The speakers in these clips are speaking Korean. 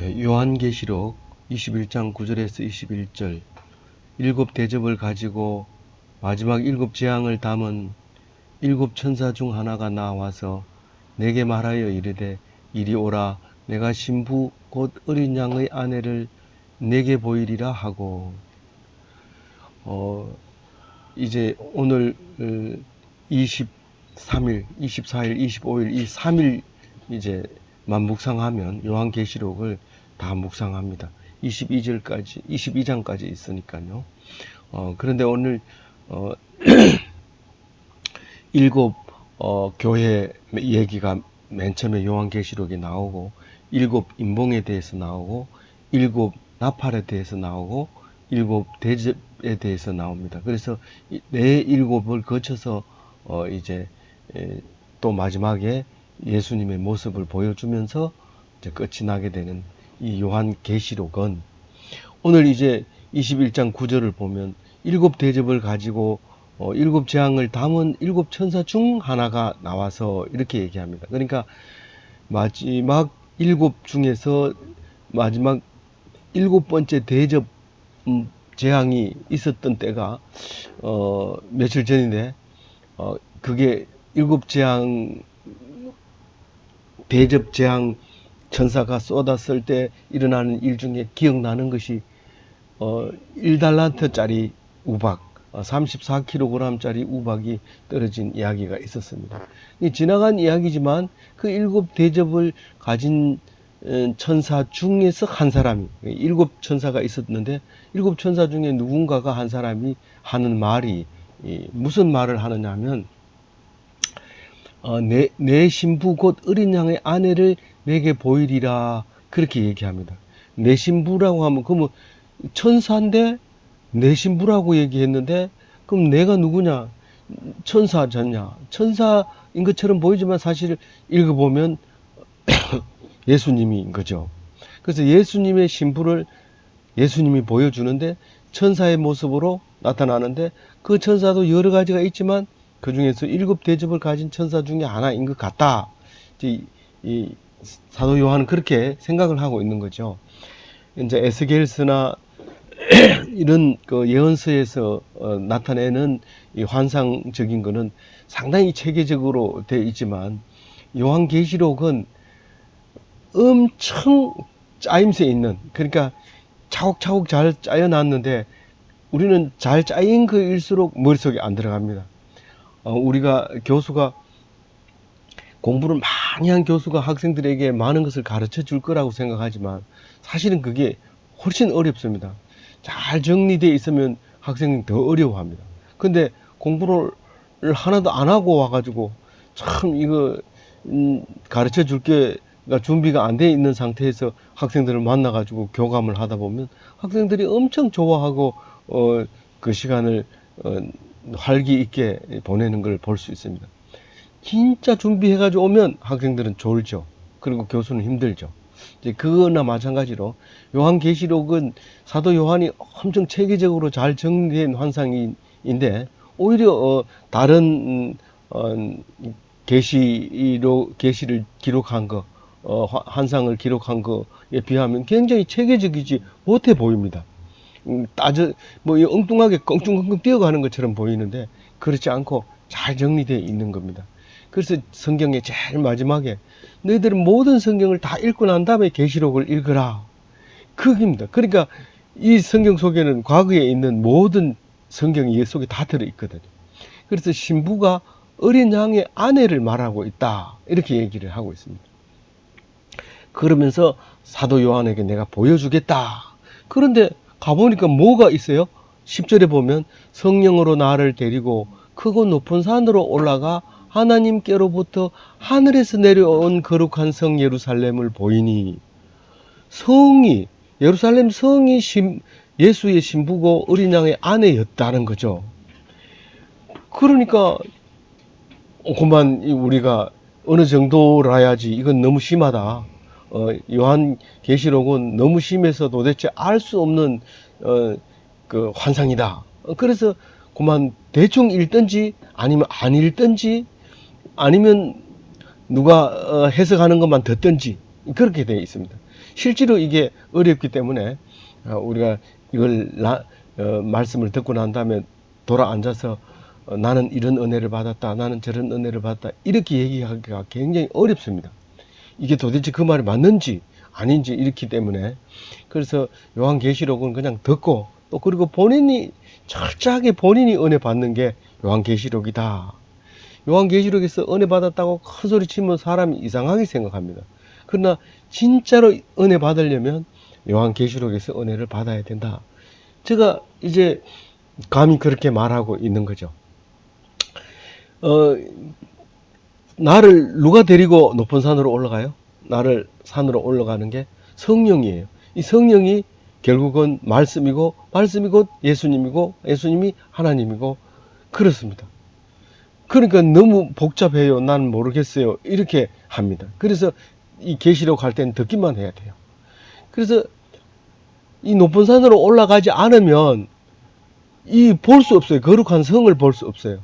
요한계시록 21장 9절에서 21절 일곱 대접을 가지고 마지막 일곱 재앙을 담은 일곱 천사 중 하나가 나와서 내게 말하여 이르되 이리 오라 내가 신부 곧 어린 양의 아내를 내게 보이리라 하고 이제 오늘 23일, 24일, 25일 이 3일 이제만 묵상하면 요한계시록을 다 묵상합니다. 22장까지 있으니까요. 그런데 오늘 일곱 교회 얘기가 맨 처음에 요한계시록에 나오고 일곱 인봉에 대해서 나오고 일곱 나팔에 대해서 나오고 일곱 대접에 대해서 나옵니다. 그래서 네 일곱을 거쳐서 이제 또 마지막에 예수님의 모습을 보여주면서 이제 끝이 나게 되는 이 요한계시록은 오늘 이제 21장 9절을 보면 일곱 대접을 가지고 일곱 재앙을 담은 일곱 천사 중 하나가 나와서 이렇게 얘기합니다. 그러니까 마지막 일곱 중에서 마지막 일곱 번째 대접 재앙이 있었던 때가 며칠 전인데 그게 일곱 재앙 대접 재앙 천사가 쏟았을 때 일어나는 일 중에 기억나는 것이 1달란트짜리 우박 34kg짜리 우박이 떨어진 이야기가 있었습니다. 지나간 이야기지만 그 일곱 대접을 가진 천사 중에서 한 사람이 일곱 천사가 있었는데 일곱 천사 중에 누군가가 한 사람이 하는 말이 무슨 말을 하느냐 하면 내 신부 곧 어린 양의 아내를 내게 보이리라 그렇게 얘기합니다. 내 신부라고 하면 그러면 천사인데 내 신부라고 얘기했는데 그럼 내가 누구냐? 천사잖냐? 천사인 것처럼 보이지만 사실 읽어보면 예수님인 거죠. 그래서 예수님의 신부를 예수님이 보여주는데 천사의 모습으로 나타나는데 그 천사도 여러 가지가 있지만 그 중에서 일곱 대접을 가진 천사 중에 하나인 것 같다. 이 사도 요한은 그렇게 생각을 하고 있는 거죠. 이제 에스겔서나 이런 그 예언서에서 나타내는 이 환상적인 것은 상당히 체계적으로 되어 있지만 요한계시록은 엄청 짜임새 있는 그러니까 차곡차곡 잘 짜여놨는데 우리는 잘 짜인 거일수록 머릿속에 안 들어갑니다. 우리가 교수가 공부를 많이 한 교수가 학생들에게 많은 것을 가르쳐 줄 거라고 생각하지만 사실은 그게 훨씬 어렵습니다. 잘 정리되어 있으면 학생은 더 어려워합니다. 근데 공부를 하나도 안 하고 와가지고 참 이거 가르쳐 줄 게가 준비가 안 돼 있는 상태에서 학생들을 만나가지고 교감을 하다 보면 학생들이 엄청 좋아하고 그 시간을 활기 있게 보내는 걸 볼 수 있습니다. 진짜 준비해가지고 오면 학생들은 졸죠. 그리고 교수는 힘들죠. 이제 그거나 마찬가지로 요한계시록은 사도 요한이 엄청 체계적으로 잘 정리된 환상인데 오히려 다른 계시를 기록한 거 환상을 기록한 거에 비하면 굉장히 체계적이지 못해 보입니다. 엉뚱하게 껑충껑충 뛰어가는 것처럼 보이는데 그렇지 않고 잘 정리되어 있는 겁니다. 그래서 성경의 제일 마지막에 너희들은 모든 성경을 다 읽고 난 다음에 계시록을 읽으라. 그겁니다. 그러니까 이 성경 속에는 과거에 있는 모든 성경이 속에 다 들어있거든요. 그래서 신부가 어린 양의 아내를 말하고 있다. 이렇게 얘기를 하고 있습니다. 그러면서 사도 요한에게 내가 보여주겠다. 그런데 가보니까 뭐가 있어요? 10절에 보면 성령으로 나를 데리고 크고 높은 산으로 올라가 하나님께로부터 하늘에서 내려온 거룩한 성 예루살렘을 보이니 예루살렘 성이 예수의 신부고 어린 양의 아내였다는 거죠. 그러니까 그만 우리가 어느 정도라야지 이건 너무 심하다. 요한계시록은 너무 심해서 도대체 알 수 없는 그 환상이다. 그래서 그만 대충 읽든지 아니면 안 읽든지 아니면 누가 해석하는 것만 듣든지 그렇게 되어 있습니다. 실제로 이게 어렵기 때문에 우리가 이걸 말씀을 듣고 난 다음에 돌아 앉아서 나는 이런 은혜를 받았다, 나는 저런 은혜를 받았다, 이렇게 얘기하기가 굉장히 어렵습니다. 이게 도대체 그 말이 맞는지 아닌지 이렇기 때문에. 그래서 요한계시록은 그냥 듣고, 또 그리고 본인이 철저하게 본인이 은혜 받는 게 요한계시록이다. 요한계시록에서 은혜 받았다고 큰 소리 치면 사람이 이상하게 생각합니다. 그러나 진짜로 은혜 받으려면 요한계시록에서 은혜를 받아야 된다. 제가 이제 감히 그렇게 말하고 있는 거죠. 나를 누가 데리고 높은 산으로 올라가요? 나를 산으로 올라가는 게 성령이에요. 이 성령이 결국은 말씀이고, 말씀이 곧 예수님이고, 예수님이 하나님이고, 그렇습니다. 그러니까 너무 복잡해요. 난 모르겠어요. 이렇게 합니다. 그래서 이 계시록 할 때는 듣기만 해야 돼요. 그래서 이 높은 산으로 올라가지 않으면 이 볼 수 없어요. 거룩한 성을 볼 수 없어요.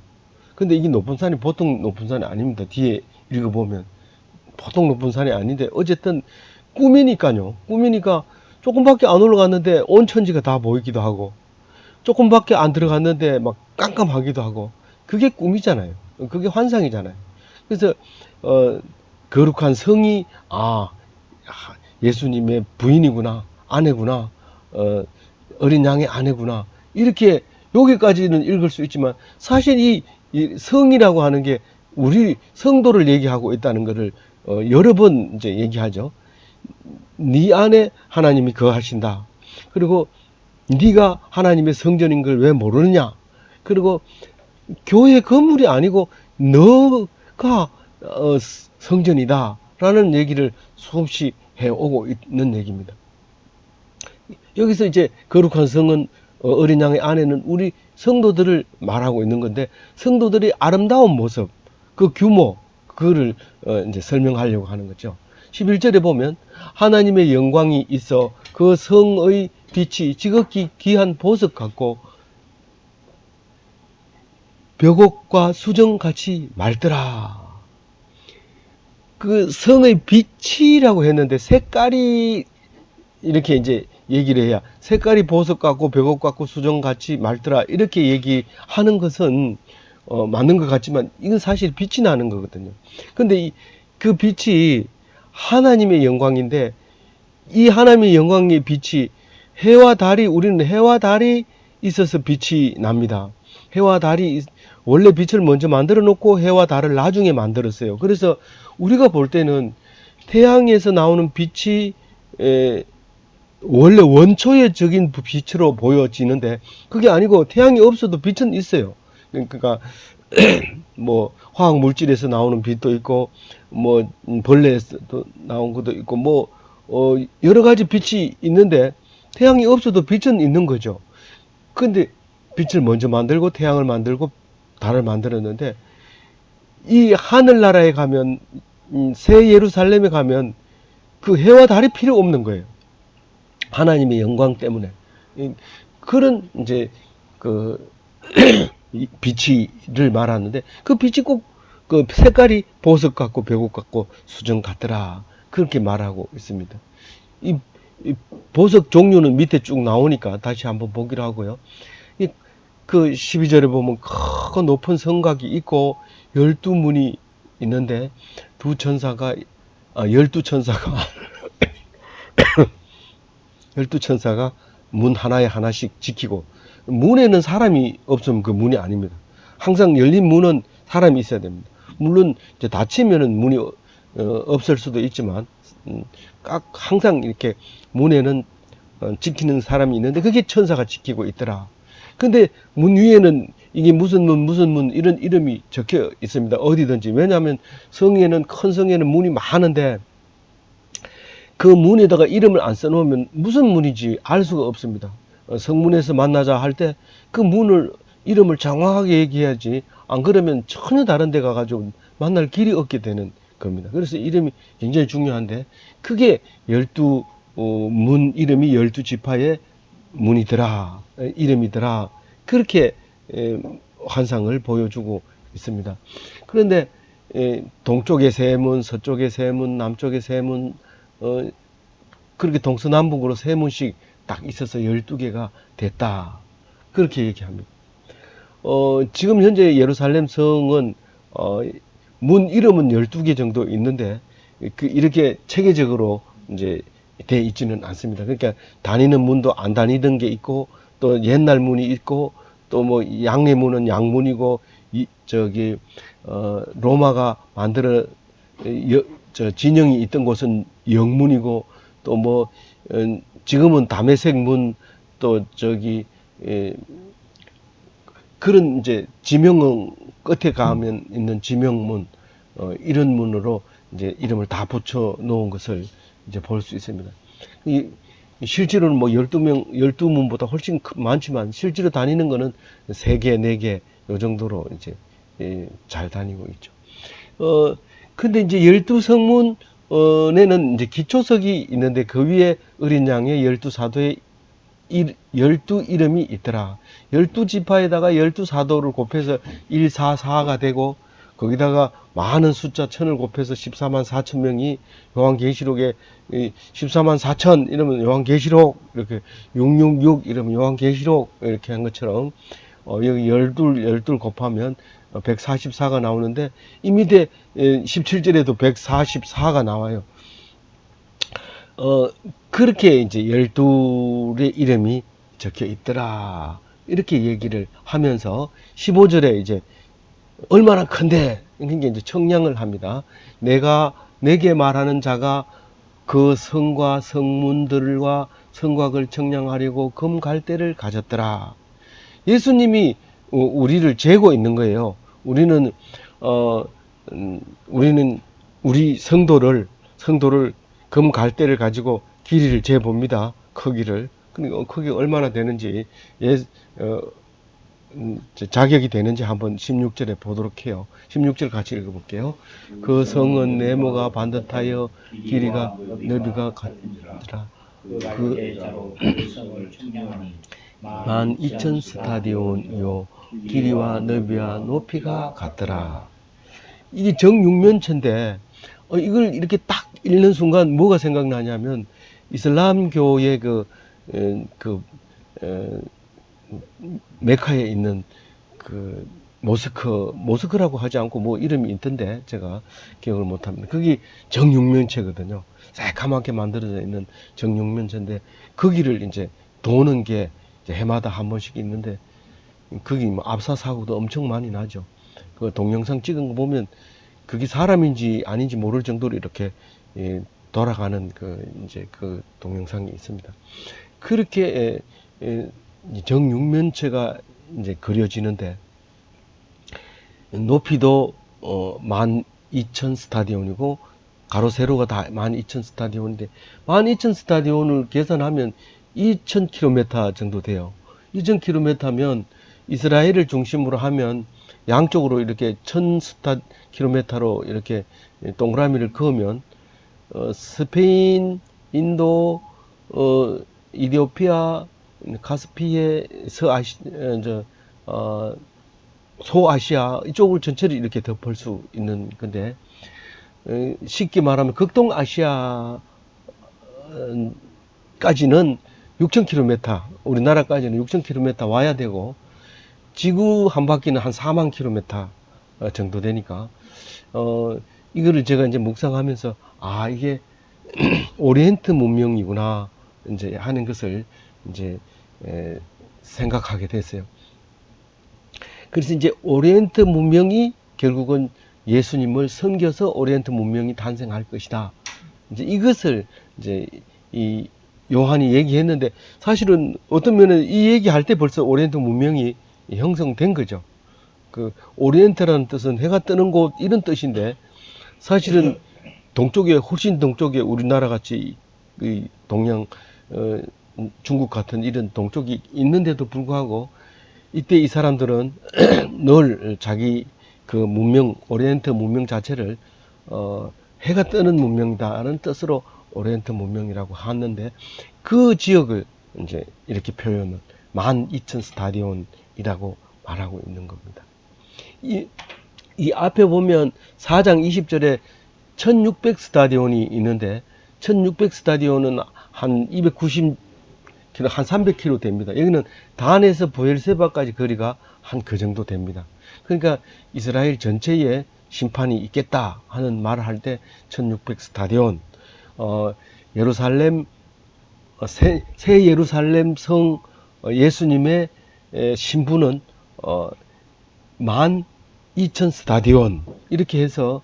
근데 이게 높은 산이 보통 높은 산이 아닙니다. 뒤에 읽어보면 보통 높은 산이 아닌데, 어쨌든 꿈이니까요. 꿈이니까 조금밖에 안 올라갔는데 온 천지가 다 보이기도 하고, 조금밖에 안 들어갔는데 막 깜깜하기도 하고, 그게 꿈이잖아요. 그게 환상이잖아요. 그래서 거룩한 성이 예수님의 부인이구나, 아내구나, 어린 양의 아내구나, 이렇게 여기까지는 읽을 수 있지만, 사실 이 성이라고 하는 게 우리 성도를 얘기하고 있다는 것을 여러 번 이제 얘기하죠. 네 안에 하나님이 거하신다. 그리고 네가 하나님의 성전인 걸 왜 모르느냐. 그리고 교회 건물이 아니고 너가 성전이다 라는 얘기를 수없이 해오고 있는 얘기입니다. 여기서 이제 거룩한 성은 어린 양의 아내는 우리 성도들을 말하고 있는 건데, 성도들이 아름다운 모습, 그 규모, 그거를 이제 설명하려고 하는 거죠. 11절에 보면 하나님의 영광이 있어 그 성의 빛이 지극히 귀한 보석 같고 벽옥과 수정같이 맑더라. 그 성의 빛이라고 했는데 색깔이 이렇게 이제 얘기를 해야, 색깔이 보석 같고 벽옥 같고 수정 같이 맑더라 이렇게 얘기하는 것은 맞는 것 같지만, 이건 사실 빛이 나는 거거든요. 근데 그 빛이 하나님의 영광인데, 이 하나님의 영광의 빛이 해와 달이, 우리는 해와 달이 있어서 빛이 납니다. 해와 달이 원래 빛을 먼저 만들어 놓고 해와 달을 나중에 만들었어요. 그래서 우리가 볼 때는 태양에서 나오는 빛이 원래 원초의적인 빛으로 보여지는데, 그게 아니고 태양이 없어도 빛은 있어요. 그러니까 뭐 화학 물질에서 나오는 빛도 있고, 뭐 벌레에서 나온 것도 있고, 뭐 여러 가지 빛이 있는데 태양이 없어도 빛은 있는 거죠. 근데 빛을 먼저 만들고 태양을 만들고 달을 만들었는데, 이 하늘나라에 가면, 새 예루살렘에 가면 그 해와 달이 필요 없는 거예요. 하나님의 영광 때문에. 그런 이제 그 빛이를 말하는데, 그 빛이 꼭 그 색깔이 보석 같고 벽옥 같고 수정 같더라, 그렇게 말하고 있습니다. 이 보석 종류는 밑에 쭉 나오니까 다시 한번 보기로 하고요. 그 12절에 보면 크고 높은 성곽이 있고 12문이 있는데, 12천사가 12천사가 문 하나에 하나씩 지키고, 문에는 사람이 없으면 그 문이 아닙니다. 항상 열린 문은 사람이 있어야 됩니다. 물론 이제 닫히면은 문이 없을 수도 있지만, 항상 이렇게 문에는 지키는 사람이 있는데, 그게 천사가 지키고 있더라. 근데 문 위에는 이게 무슨 문 이런 이름이 적혀 있습니다. 어디든지. 왜냐하면 성에는, 큰 성에는 문이 많은데 그 문에다가 이름을 안 써놓으면 무슨 문인지 알 수가 없습니다. 성문에서 만나자 할 때 그 문을, 이름을 정확하게 얘기해야지, 안 그러면 전혀 다른 데 가가지고 만날 길이 없게 되는 겁니다. 그래서 이름이 굉장히 중요한데, 그게 12문 이름이 12지파의 문이더라, 이름이더라, 그렇게 환상을 보여주고 있습니다. 그런데 동쪽의 세 문, 서쪽의 세 문, 남쪽의 세 문, 그렇게 동서남북으로 세 문씩 딱 있어서 12개가 됐다. 그렇게 얘기합니다. 지금 현재 예루살렘 성은, 문 이름은 12개 정도 있는데, 이렇게 체계적으로 이제 돼 있지는 않습니다. 그러니까 다니는 문도 안 다니던 게 있고, 또 옛날 문이 있고, 또 뭐 양례문은 양문이고, 로마가 만들어, 진영이 있던 곳은 영문이고, 또 뭐, 지금은 다메섹 문, 또 그런 이제 지명은 끝에 가면 있는 지명문, 이런 문으로 이제 이름을 다 붙여 놓은 것을 이제 볼 수 있습니다. 실제로는 뭐 12명, 12문보다 훨씬 많지만 실제로 다니는 거는 3개, 4개 요 정도로 이제 잘 다니고 있죠. 근데 이제 12성문, 에는 이제 기초석이 있는데 그 위에 어린 양의 12사도의 12이름이 있더라. 12지파에다가 12사도를 곱해서 144가 되고, 거기다가 많은 숫자 1000을 곱해서 14만 4천 명이 요한계시록에 14만 4천 이러면 요한계시록, 이렇게 666 이러면 요한계시록 이렇게 한 것처럼, 여기 12 곱하면 144가 나오는데, 이미 17절에도 144가 나와요. 그렇게 이제 12의 이름이 적혀 있더라. 이렇게 얘기를 하면서 15절에 이제 얼마나 큰데, 그러니까 이제 청량을 합니다. 내게 말하는 자가 그 성과 성문들과 성곽을 청량하려고 금 갈대를 가졌더라. 예수님이 우리를 재고 있는 거예요. 우리는 우리 성도를 금 갈대를 가지고 길이를 재봅니다. 크기를. 그러니까 크기 얼마나 되는지, 자격이 되는지 한번 16절에 보도록 해요. 16절 같이 읽어볼게요. 그 성은 네모가 반듯하여 길이가 넓이가 같으라. 그 12,000 스타디온이요 길이와 넓이와 높이가 같더라. 이게 정육면체인데, 이걸 이렇게 딱 읽는 순간 뭐가 생각나냐면, 이슬람교의 메카에 있는 모스크라고 하지 않고 뭐 이름이 있던데, 제가 기억을 못합니다. 그게 정육면체거든요. 새카맣게 만들어져 있는 정육면체인데, 거기를 이제 도는 게 이제 해마다 한 번씩 있는데, 거기 뭐 압사 사고도 엄청 많이 나죠. 그 동영상 찍은 거 보면 그게 사람인지 아닌지 모를 정도로 이렇게 돌아가는 이제 그 동영상이 있습니다. 그렇게 정육면체가 이제 그려지는데, 높이도 12,000 스타디온이고 가로 세로가 다 12,000 스타디온인데, 12,000 스타디온을 계산하면 2,000km 정도 돼요. 2,000km면 이스라엘을 중심으로 하면 양쪽으로 이렇게 1,000km로 이렇게 동그라미를 그으면, 스페인, 인도, 이디오피아, 카스피해, 소아시아 이쪽을 전체를 이렇게 덮을 수 있는 건데, 쉽게 말하면 극동아시아까지는 6,000km, 우리나라까지는 6,000km 와야 되고, 지구 한 바퀴는 한 4만 km 정도 되니까, 이거를 제가 이제 묵상하면서, 이게 오리엔트 문명이구나 이제 하는 것을 이제 생각하게 됐어요. 그래서 이제 오리엔트 문명이 결국은 예수님을 섬겨서 오리엔트 문명이 탄생할 것이다. 이제 이것을 이제 이 요한이 얘기했는데, 사실은 어떤 면은 이 얘기할 때 벌써 오리엔트 문명이 형성된 거죠. 그 오리엔트라는 뜻은 해가 뜨는 곳 이런 뜻인데, 사실은 동쪽에, 훨씬 동쪽에 우리나라 같이 동양, 중국 같은 이런 동쪽이 있는데도 불구하고, 이때 이 사람들은 늘 자기 그 문명, 오리엔트 문명 자체를 해가 뜨는 문명이다라는 뜻으로 오리엔트 문명이라고 하는데, 그 지역을 이제 이렇게 표현을 12,000 스타디온이라고 말하고 있는 겁니다. 이 앞에 보면 4장 20절에 1600 스타디온이 있는데, 1600 스타디온은 한 290km, 한 300km 됩니다. 여기는 단에서 브엘세바까지 거리가 한 그 정도 됩니다. 그러니까 이스라엘 전체에 심판이 있겠다 하는 말을 할 때 1600 스타디온, 예루살렘, 새 예루살렘 성 예수님의 신부는 12,000 스타디온 이렇게 해서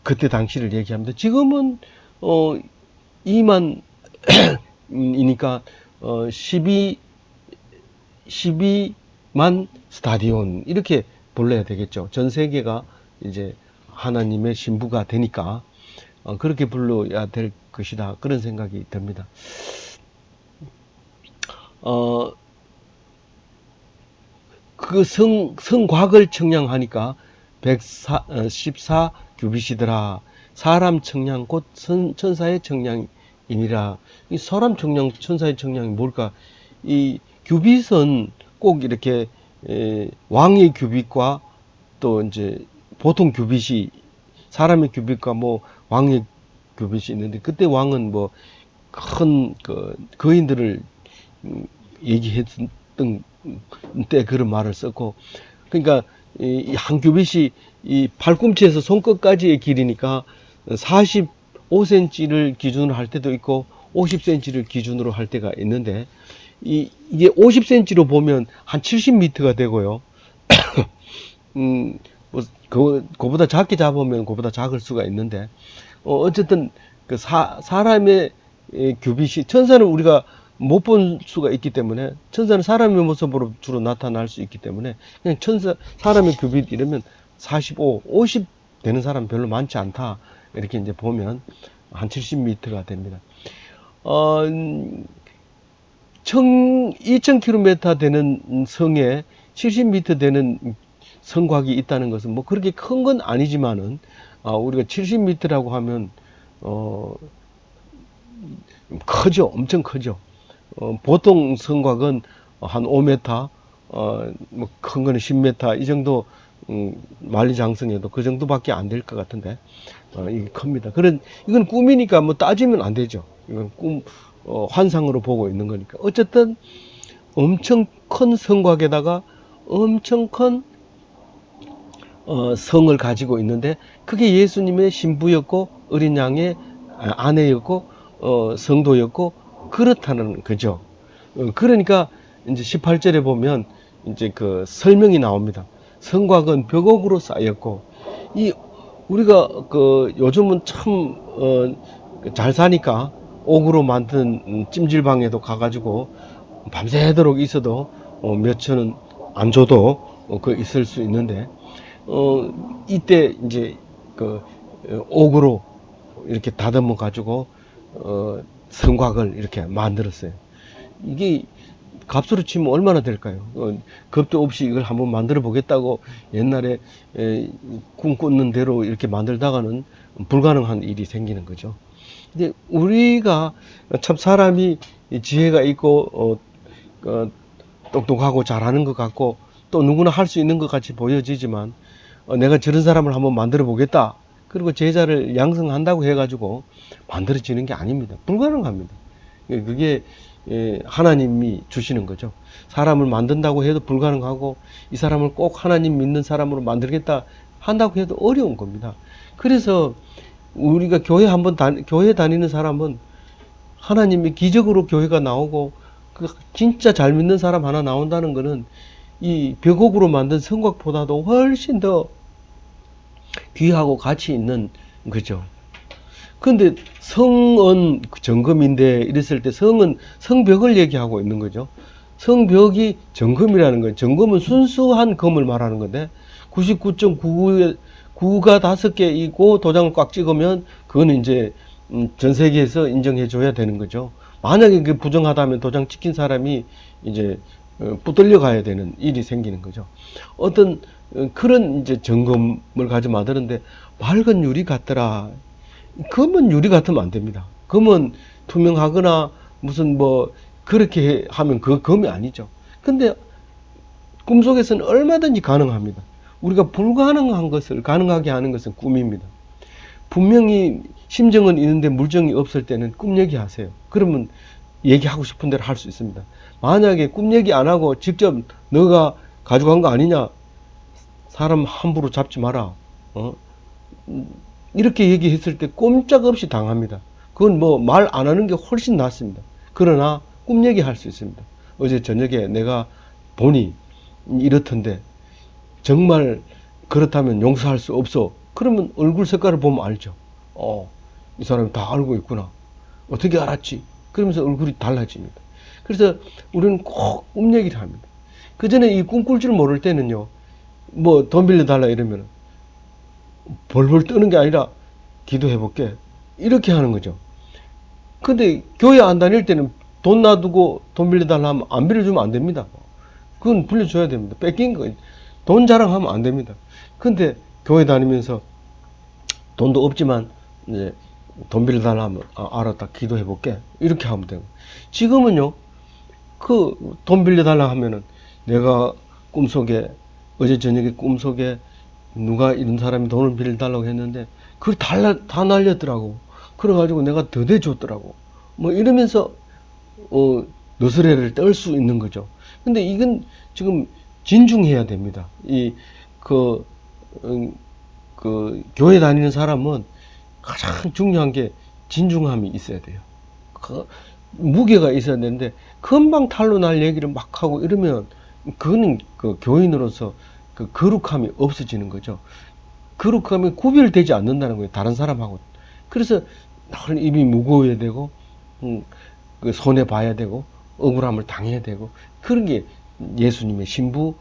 그때 당시를 얘기합니다. 지금은 2만 이니까 12만 스타디온 이렇게 불러야 되겠죠. 전 세계가 이제 하나님의 신부가 되니까 그렇게 불러야 될 것이다. 그런 생각이 듭니다. 그 성곽을 청량하니까 114 규빗이더라. 사람 청량 곧 천사의 청량이니라. 이 사람 청량, 천사의 청량이 뭘까? 이 규빗은 꼭 이렇게 왕의 규빗과 또 이제 보통 규빗이 사람의 규빗과 뭐 왕의 규빗이 있는데 그때 왕은 뭐 큰 그 거인들을 얘기했던 때 그런 말을 썼고 그러니까 이 한 규빗이 이 발꿈치에서 손끝까지의 길이니까 45cm를 기준으로 할 때도 있고 50cm를 기준으로 할 때가 있는데 이게 50cm로 보면 한 70m가 되고요. 뭐 그보다 작게 잡으면 그보다 작을 수가 있는데 어쨌든 그 사람의 규빗이 천사는 우리가 못 본 수가 있기 때문에 천사는 사람의 모습으로 주로 나타날 수 있기 때문에 그냥 사람의 규빗 이러면 45, 50 되는 사람 별로 많지 않다 이렇게 이제 보면 한 70m가 됩니다. 2000km 되는 성에 70m 되는 성곽이 있다는 것은 뭐 그렇게 큰 건 아니지만은 우리가 70m라고 하면 크죠. 엄청 크죠. 보통 성곽은 한 5m, 뭐 큰 거는 10m 이 정도 만리장성에도 그 정도밖에 안 될 것 같은데 이게 큽니다. 이건 꿈이니까 뭐 따지면 안 되죠. 이건 환상으로 보고 있는 거니까. 어쨌든 엄청 큰 성곽에다가 엄청 큰 성을 가지고 있는데 그게 예수님의 신부였고 어린 양의 아내였고 성도였고 그렇다는 거죠. 그러니까 이제 18절에 보면 이제 그 설명이 나옵니다. 성곽은 벽옥으로 쌓였고 우리가 그 요즘은 참 잘 사니까 옥으로 만든 찜질방에도 가가지고 밤새도록 있어도 몇천 원 안 줘도 그 있을 수 있는데 이때 이제 그 옥으로 이렇게 다듬어 가지고 성곽을 이렇게 만들었어요. 이게 값으로 치면 얼마나 될까요? 겁도 없이 이걸 한번 만들어 보겠다고 옛날에 꿈꾸는 대로 이렇게 만들다가는 불가능한 일이 생기는 거죠. 근데 우리가 참 사람이 지혜가 있고 똑똑하고 잘하는 것 같고 또 누구나 할 수 있는 것 같이 보여지지만 내가 저런 사람을 한번 만들어 보겠다. 그리고 제자를 양성한다고 해가지고 만들어지는 게 아닙니다. 불가능합니다. 그게 하나님이 주시는 거죠. 사람을 만든다고 해도 불가능하고 이 사람을 꼭 하나님 믿는 사람으로 만들겠다 한다고 해도 어려운 겁니다. 그래서 우리가 교회 다니는 사람은 하나님이 기적으로 교회가 나오고 진짜 잘 믿는 사람 하나 나온다는 것은 이 벽옥으로 만든 성곽보다도 훨씬 더 귀하고 가치 있는 거죠. 근데 성은 정금인데 이랬을 때 성은 성벽을 얘기하고 있는 거죠. 성벽이 정금이라는 거예요. 정금은 순수한 금을 말하는 건데 99.99가 5개이고 도장을 꽉 찍으면 그거는 이제 전 세계에서 인정해 줘야 되는 거죠. 만약에 그게 부정하다면 도장 찍힌 사람이 이제 붙들려 가야 되는 일이 생기는 거죠. 어떤 그런 이제 점검을 가지고 만드는데 맑은 유리 같더라. 금은 유리 같으면 안 됩니다. 금은 투명하거나 무슨 뭐 그렇게 하면 그 금이 아니죠. 근데 꿈속에서는 얼마든지 가능합니다. 우리가 불가능한 것을 가능하게 하는 것은 꿈입니다. 분명히 심정은 있는데 물정이 없을 때는 꿈 얘기하세요. 그러면 얘기하고 싶은 대로 할 수 있습니다. 만약에 꿈 얘기 안 하고 직접 너가 가져간 거 아니냐, 사람 함부로 잡지 마라, 이렇게 얘기했을 때 꼼짝없이 당합니다. 그건 뭐 말 안 하는 게 훨씬 낫습니다. 그러나 꿈 얘기할 수 있습니다. 어제 저녁에 내가 보니 이렇던데 정말 그렇다면 용서할 수 없어. 그러면 얼굴 색깔을 보면 알죠. 이 사람이 다 알고 있구나. 어떻게 알았지? 그러면서 얼굴이 달라집니다. 그래서 우리는 꼭 꿈 얘기를 합니다. 그 전에 이 꿈 꿀 줄 모를 때는요, 뭐 돈 빌려달라 이러면 벌벌 떠는 게 아니라 기도해볼게, 이렇게 하는 거죠. 근데 교회 안 다닐 때는 돈 놔두고 돈 빌려달라 하면 안 빌려주면 안 됩니다. 그건 빌려줘야 됩니다. 뺏긴 거, 돈 자랑하면 안 됩니다. 근데 교회 다니면서 돈도 없지만 이제 돈 빌려달라 하면 알았다, 기도해볼게, 이렇게 하면 되고. 지금은요, 그 돈 빌려달라 하면은 내가 꿈속에, 어제 저녁에 꿈속에 누가 이런 사람이 돈을 빌려달라고 했는데 그걸 다 날렸더라고. 그래가지고 내가 더 대줬더라고. 뭐 이러면서 너스레를 떨 수 있는 거죠. 근데 이건 지금 진중해야 됩니다. 교회 다니는 사람은 가장 중요한 게 진중함이 있어야 돼요. 무게가 있어야 되는데 금방 탈로 날 얘기를 막 하고 이러면 그거는 그 교인으로서 그 거룩함이 없어지는 거죠. 거룩함이 구별되지 않는다는 거예요, 다른 사람하고. 그래서 입이 무거워야 되고, 그 손해 봐야 되고, 억울함을 당해야 되고, 그런 게 예수님의 신부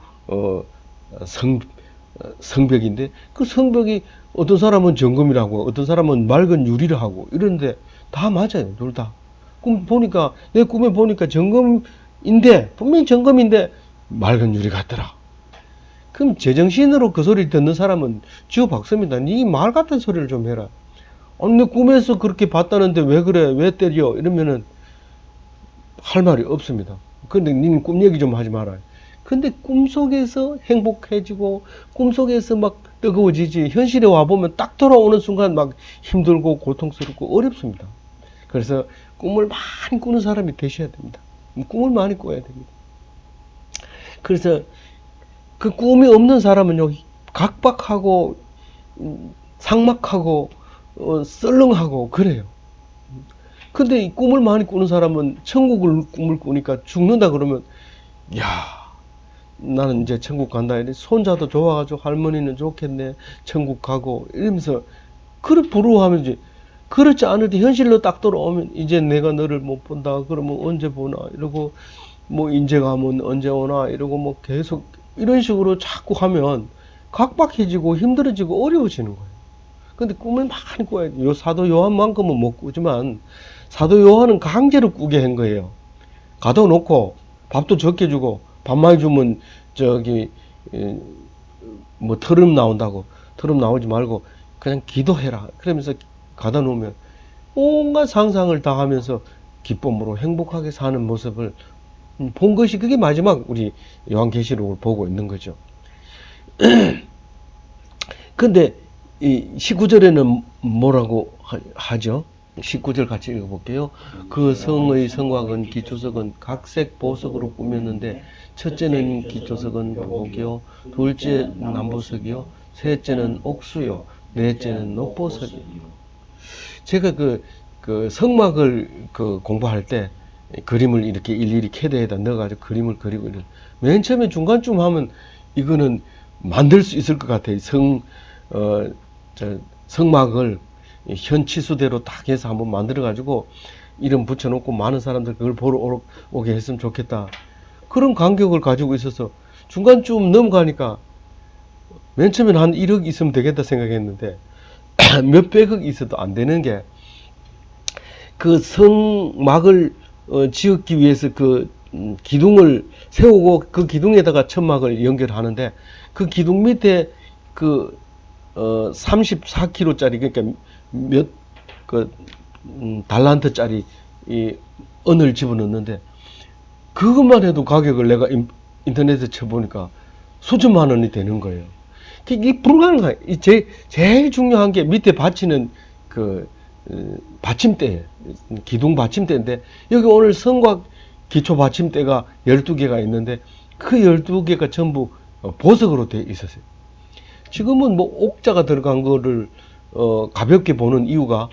성벽인데, 그 성벽이 어떤 사람은 정금이라고, 어떤 사람은 맑은 유리를 하고 이런데 다 맞아요, 둘 다. 보니까, 내 꿈에 보니까 정금인데, 분명히 정금인데 맑은 유리 같더라. 그럼 제정신으로 그 소리를 듣는 사람은 지어 박습니다. 네 말 같은 소리를 좀 해라. 내 꿈에서 그렇게 봤다는데 왜 그래, 왜 때려, 이러면은 할 말이 없습니다. 근데 니는 꿈 얘기 좀 하지 마라. 근데 꿈속에서 행복해지고 꿈속에서 막 뜨거워지지, 현실에 와보면 딱 돌아오는 순간 막 힘들고 고통스럽고 어렵습니다. 그래서 꿈을 많이 꾸는 사람이 되셔야 됩니다. 꿈을 많이 꿔야 됩니다. 그래서 그 꿈이 없는 사람은요, 각박하고 삭막하고 썰렁하고 그래요. 근데 이 꿈을 많이 꾸는 사람은 천국을 꿈을 꾸니까 죽는다 그러면, 야, 나는 이제 천국 간다. 손자도 좋아가지고 할머니는 좋겠네, 천국 가고, 이러면서 그걸 부러워하면서, 그렇지 않을 때 현실로 딱 돌아오면 이제 내가 너를 못 본다 그러면 언제 보나 이러고, 뭐 인제 가면 언제 오나 이러고, 뭐 계속 이런 식으로 자꾸 하면 각박해지고 힘들어지고 어려워지는 거예요. 근데 꿈을 많이 꿔야 돼요. 사도 요한만큼은 못 꾸지만 사도 요한은 강제로 꾸게 한 거예요. 가둬놓고 밥도 적게 주고, 밥 많이 주면 뭐 트름 나온다고, 트름 나오지 말고 그냥 기도해라, 그러면서 가다 놓으면 온갖 상상을 다 하면서 기쁨으로 행복하게 사는 모습을 본 것이, 그게 마지막 우리 요한계시록을 보고 있는 거죠. 근데 이 19절에는 뭐라고 하죠? 19절 같이 읽어볼게요. 그 성의 성곽은 기초석은 각색 보석으로 꾸몄는데, 첫째는 기초석은 보석이요, 둘째 남보석이요, 셋째는 옥수요, 넷째는 녹보석이요. 제가 그 성막을 공부할 때 그림을 이렇게 일일이 캐드에다 넣어가지고 그림을 그리고 맨 처음에 중간쯤 하면 이거는 만들 수 있을 것 같아요. 성막을 현 치수대로 딱 해서 한번 만들어가지고 이름 붙여놓고 많은 사람들 그걸 보러 오게 했으면 좋겠다, 그런 간격을 가지고 있어서 중간쯤 넘어가니까 맨 처음에는 한 1억 있으면 되겠다 생각했는데 몇백억 있어도 안 되는 게, 그 성막을 지었기 위해서 그 기둥을 세우고 그 기둥에다가 천막을 연결하는데, 그 기둥 밑에 34kg짜리, 그러니까 달란트짜리 이 은을 집어넣는데, 그것만 해도 가격을 내가 인터넷에 쳐보니까 수천만 원이 되는 거예요. 이게 불가능해요. 제일 중요한 게 밑에 받치는 그 받침대, 기둥 받침대인데, 여기 오늘 성곽 기초 받침대가 12개가 있는데, 그 12개가 전부 보석으로 되어 있었어요. 지금은 뭐 옥자가 들어간 거를 가볍게 보는 이유가,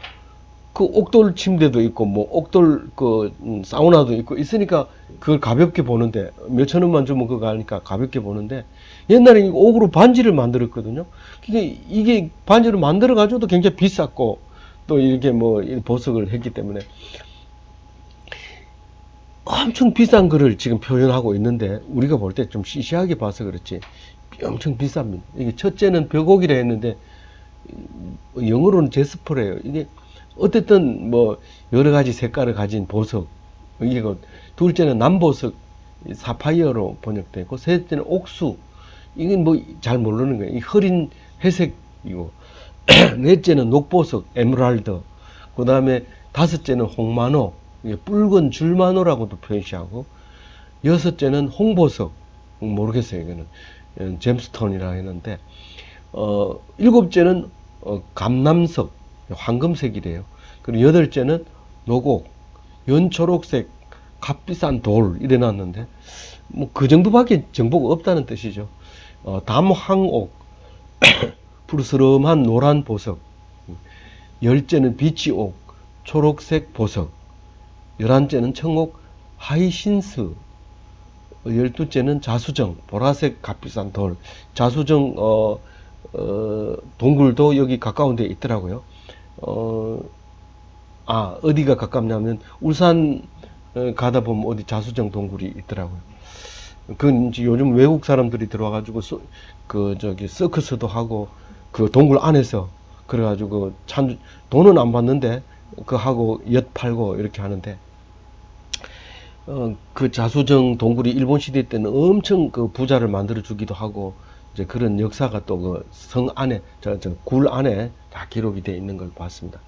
그 옥돌 침대도 있고 뭐 옥돌 그 사우나도 있고 있으니까 그걸 가볍게 보는데, 몇천 원만 주면 그거 하니까 가볍게 보는데, 옛날에 옥으로 반지를 만들었거든요. 이게 반지를 만들어 가지고도 굉장히 비쌌고, 또 이렇게 뭐 보석을 했기 때문에 엄청 비싼 거를 지금 표현하고 있는데, 우리가 볼 때 좀 시시하게 봐서 그렇지 엄청 비쌉니다. 이게 첫째는 벽옥이라 했는데 영어로는 제스퍼래요. 이게 어쨌든 뭐 여러 가지 색깔을 가진 보석, 이게 둘째는 남보석, 사파이어로 번역되고, 셋째는 옥수, 이건 뭐 잘 모르는 거예요. 이 흐린 회색이고, 넷째는 녹보석, 에메랄드, 그 다음에 다섯째는 홍마노, 이게 붉은 줄마노라고도 표시하고, 여섯째는 홍보석, 모르겠어요. 이거는 잼스톤이라 했는데, 일곱째는 감남석, 황금색이래요. 그리고 여덟째는 노곡, 연초록색, 값비싼 돌 이래 놨는데, 뭐 그 정도밖에 정보가 없다는 뜻이죠. 담황옥, 푸르스름한 노란 보석, 열째는 비치옥, 초록색 보석, 11째는 청옥 하이신스, 12째는 자수정, 보라색 값비싼 돌. 자수정 동굴도 여기 가까운 데 있더라고요. 어디가 가깝냐면 울산 가다 보면 어디 자수정 동굴이 있더라고요. 그건 이제 요즘 외국 사람들이 들어와가지고 서커스도 하고 그 동굴 안에서 그래가지고 참 돈은 안 받는데 그 하고 엿 팔고 이렇게 하는데, 그 자수정 동굴이 일본 시대 때는 엄청 그 부자를 만들어 주기도 하고, 이제 그런 역사가 또 그 성 안에, 굴 안에 다 기록이 되어 있는 걸 봤습니다.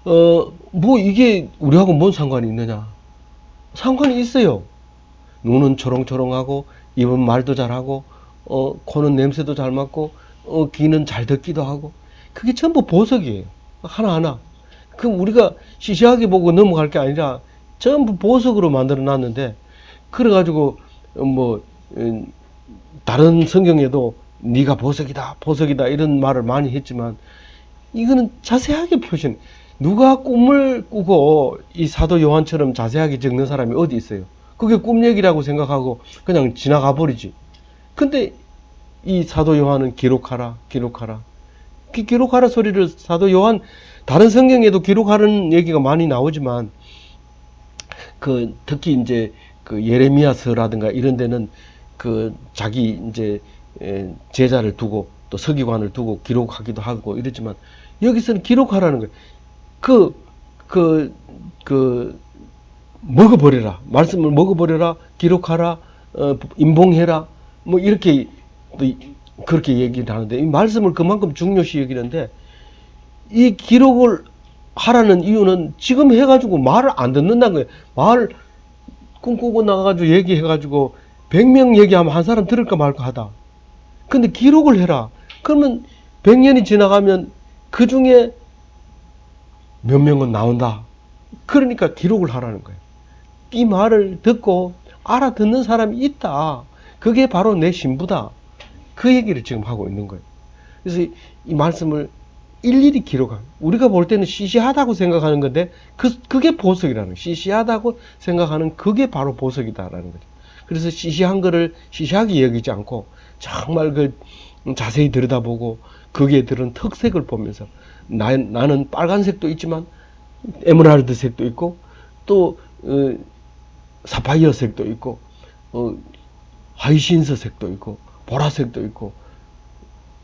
뭐 이게 우리하고 뭔 상관이 있느냐? 상관이 있어요. 눈은 초롱초롱하고, 입은 말도 잘하고, 코는 냄새도 잘 맡고, 귀는 잘 듣기도 하고, 그게 전부 보석이에요. 하나하나. 그럼 우리가 시시하게 보고 넘어갈 게 아니라 전부 보석으로 만들어 놨는데, 그래가지고 뭐 다른 성경에도 네가 보석이다 보석이다 이런 말을 많이 했지만, 이거는 자세하게 표신. 누가 꿈을 꾸고 이 사도 요한처럼 자세하게 적는 사람이 어디 있어요? 그게 꿈 얘기라고 생각하고 그냥 지나가 버리지. 근데 이 사도 요한은 기록하라 기록하라, 기록하라 소리를 사도 요한, 다른 성경에도 기록하는 얘기가 많이 나오지만, 특히 이제 그 예레미야서라든가 이런 데는 그 자기 이제 제자를 두고 또 서기관을 두고 기록하기도 하고 이러지만, 여기서는 기록하라는 거예요. 먹어버려라. 말씀을 먹어버려라. 기록하라. 임봉해라. 뭐 이렇게 그렇게 얘기를 하는데, 이 말씀을 그만큼 중요시 여기는데, 이 기록을 하라는 이유는 지금 해가지고 말을 안 듣는다는 거예요. 말 꿈꾸고 나가가지고 얘기해가지고 100명 얘기하면 한 사람 들을까 말까 하다. 근데 기록을 해라. 그러면 100년이 지나가면 그 중에 몇 명은 나온다. 그러니까 기록을 하라는 거예요. 이 말을 듣고 알아듣는 사람이 있다. 그게 바로 내 신부다. 그 얘기를 지금 하고 있는 거예요. 그래서 이 말씀을 일일이 기록하는, 우리가 볼 때는 시시하다고 생각하는 건데 그게 보석이라는 거예요. 시시하다고 생각하는 그게 바로 보석이다라는 거죠. 그래서 시시한 거를 시시하게 여기지 않고 정말 그 자세히 들여다보고 거기에 들은 특색을 보면서, 나는 빨간색도 있지만 에메랄드색도 있고 또 사파이어색도 있고 하이신스색도 있고 보라색도 있고,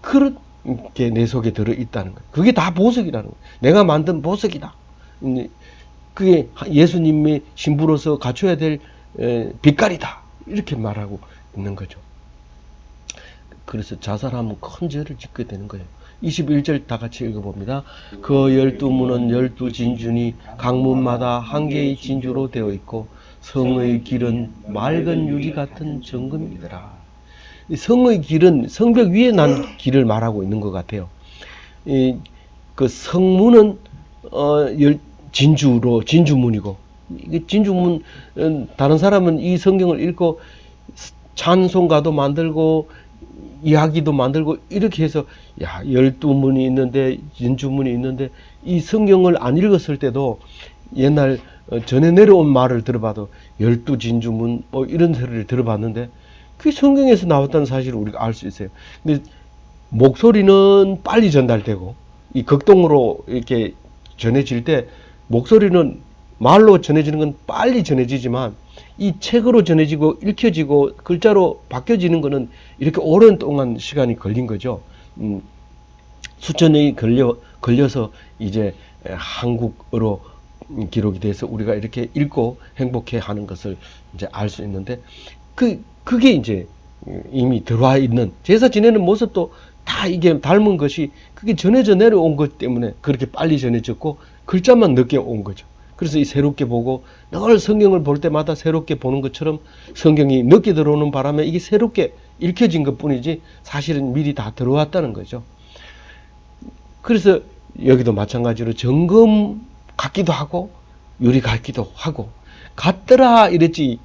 그렇게 내 속에 들어있다는 거예요. 그게 다 보석이라는 거예요. 내가 만든 보석이다. 그게 예수님의 신부로서 갖춰야 될 빛깔이다. 이렇게 말하고 있는 거죠. 그래서 자살하면 큰 죄를 짓게 되는 거예요. 21절 다 같이 읽어봅니다. 그 12문은 12진주니 각 문마다 한 개의 진주로 되어 있고 성의 길은 맑은 유리 같은 정금이더라. 성의 길은 성벽 위에 난 길을 말하고 있는 것 같아요. 그 성문은 진주로 진주문이고, 이게 진주문, 다른 사람은 이 성경을 읽고 찬송가도 만들고 이야기도 만들고 이렇게 해서, 야, 12문이 있는데 진주문이 있는데, 이 성경을 안 읽었을 때도 옛날 전에 내려온 말을 들어봐도 12진주문 이런 소리를 들어봤는데, 그게 성경에서 나왔다는 사실을 우리가 알 수 있어요. 근데 목소리는 빨리 전달되고, 이 극동으로 이렇게 전해질 때 목소리는 말로 전해지는 건 빨리 전해지지만, 이 책으로 전해지고 읽혀지고 글자로 바뀌어지는 거는 이렇게 오랜 동안 시간이 걸린 거죠. 수천 년이 걸려서 이제 한국어로 기록이 돼서 우리가 이렇게 읽고 행복해 하는 것을 이제 알 수 있는데, 그게 이제 이미 들어와 있는 제사 지내는 모습도 다 이게 닮은 것이, 그게 전해져 내려온 것 때문에 그렇게 빨리 전해졌고 글자만 늦게 온 거죠. 그래서 이 새롭게 보고, 늘 성경을 볼 때마다 새롭게 보는 것처럼 성경이 늦게 들어오는 바람에 이게 새롭게 읽혀진 것 뿐이지 사실은 미리 다 들어왔다는 거죠. 그래서 여기도 마찬가지로 정금 같기도 하고 유리 같기도 하고, 같더라 이랬지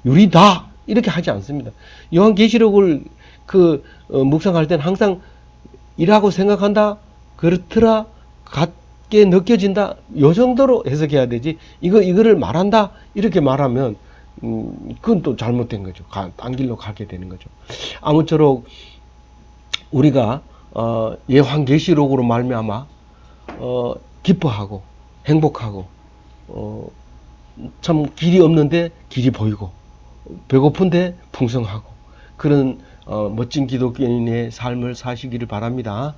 유리다 이렇게 하지 않습니다. 요한계시록을 묵상할 때는 항상 이라고 생각한다, 그렇더라, 같게 느껴진다, 요 정도로 해석해야 되지, 이거를 말한다 이렇게 말하면 그건 또 잘못된 거죠. 딴 길로 가게 되는 거죠. 아무쪼록 우리가 예환계시록으로 말미암아 기뻐하고 행복하고, 참 길이 없는데 길이 보이고 배고픈데 풍성하고, 그런 멋진 기독교인의 삶을 사시기를 바랍니다.